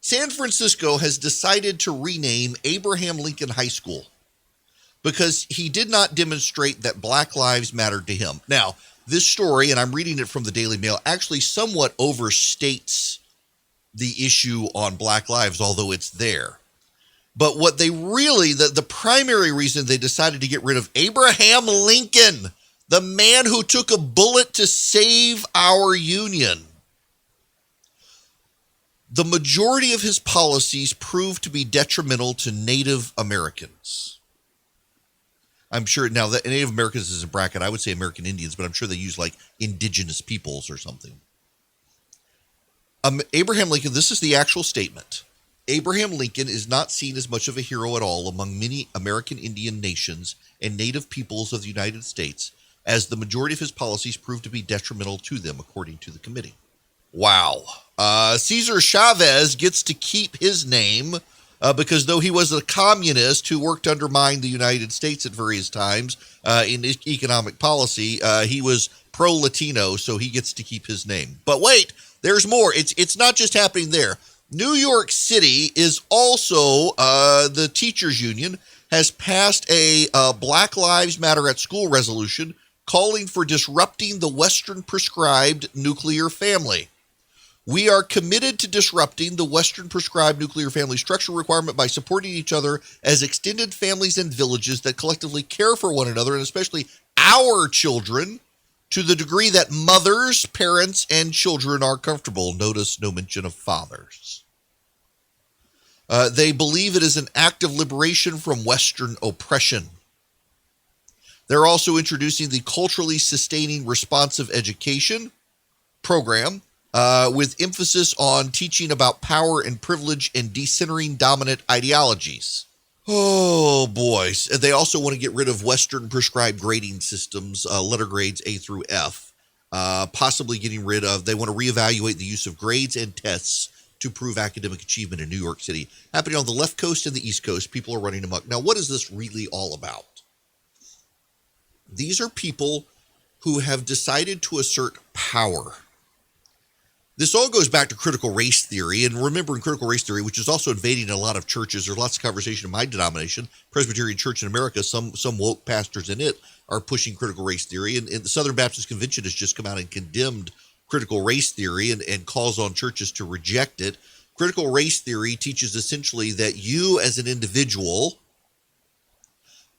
San Francisco has decided to rename Abraham Lincoln High School because he did not demonstrate that Black lives mattered to him. Now, this story, and I'm reading it from the Daily Mail, actually somewhat overstates the issue on Black lives, although it's there. But what they really, the primary reason they decided to get rid of Abraham Lincoln, the man who took a bullet to save our Union, the majority of his policies proved to be detrimental to Native Americans. I'm sure now that Native Americans is a bracket, I would say American Indians, but I'm sure they use like indigenous peoples or something. Abraham Lincoln, this is the actual statement. Abraham Lincoln is not seen as much of a hero at all among many American Indian nations and native peoples of the United States, as the majority of his policies proved to be detrimental to them, according to the committee. Wow. Cesar Chavez gets to keep his name because though he was a communist who worked to undermine the United States at various times in economic policy, he was pro-Latino, so he gets to keep his name. But wait, there's more. It's not just happening there. New York City is also, the teachers union has passed a Black Lives Matter at School resolution calling for disrupting the Western prescribed nuclear family. We are committed to disrupting the Western prescribed nuclear family structure requirement by supporting each other as extended families and villages that collectively care for one another, and especially our children, to the degree that mothers, parents, and children are comfortable. Notice no mention of fathers. They believe it is an act of liberation from Western oppression. They're also introducing the culturally sustaining responsive education program with emphasis on teaching about power and privilege and decentering dominant ideologies. Oh, boys. They also want to get rid of Western prescribed grading systems, letter grades A through F, possibly getting rid of, they want to reevaluate the use of grades and tests to prove academic achievement in New York City. Happening on the left coast and the east coast, people are running amok. Now, what is this really all about? These are people who have decided to assert power. This all goes back to critical race theory, and remember in critical race theory, which is also invading a lot of churches, there's lots of conversation in my denomination, Presbyterian Church in America, some woke pastors in it are pushing critical race theory, and the Southern Baptist Convention has just come out and condemned critical race theory and calls on churches to reject it. Critical race theory teaches essentially that you as an individual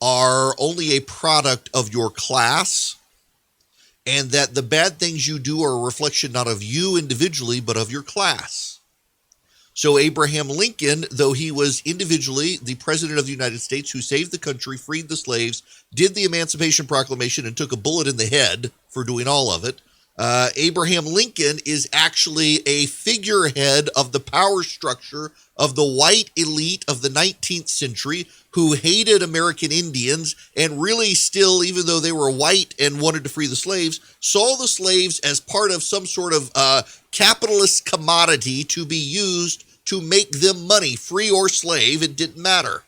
are only a product of your class, and that the bad things you do are a reflection not of you individually, but of your class. So Abraham Lincoln, though he was individually the president of the United States who saved the country, freed the slaves, did the Emancipation Proclamation, and took a bullet in the head for doing all of it, Abraham Lincoln is actually a figurehead of the power structure of the white elite of the 19th century who hated American Indians and really still, even though they were white and wanted to free the slaves, saw the slaves as part of some sort of capitalist commodity to be used to make them money, free or slave, it didn't matter.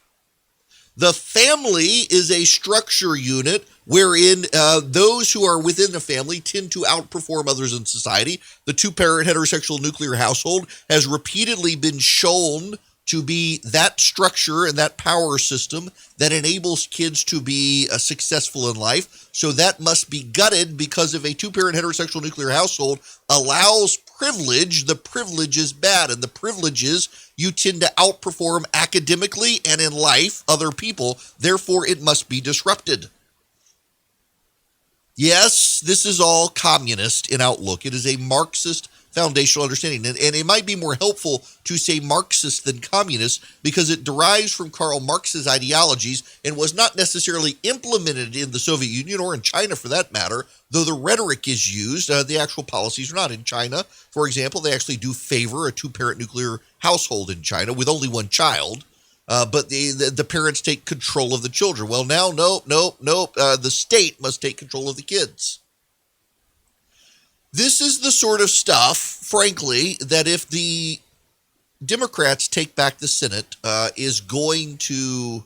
The family is a structure unit wherein those who are within the family tend to outperform others in society. The two-parent heterosexual nuclear household has repeatedly been shown to be that structure and that power system that enables kids to be successful in life. So that must be gutted because if a two-parent heterosexual nuclear household allows privilege, the privilege is bad. And the privilege is you tend to outperform academically and in life other people. Therefore, it must be disrupted. Yes, this is all communist in outlook. It is a Marxist foundational understanding. And it might be more helpful to say Marxist than communist because it derives from Karl Marx's ideologies and was not necessarily implemented in the Soviet Union or in China for that matter, though the rhetoric is used. The actual policies are not. In China, for example, they actually do favor a two-parent nuclear household in China with only one child. But the parents take control of the children. Well, now, nope. The state must take control of the kids. This is the sort of stuff, frankly, that if the Democrats take back the Senate, is going to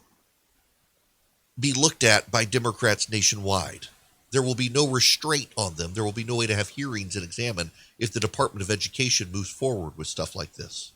be looked at by Democrats nationwide. There will be no restraint on them. There will be no way to have hearings and examine if the Department of Education moves forward with stuff like this.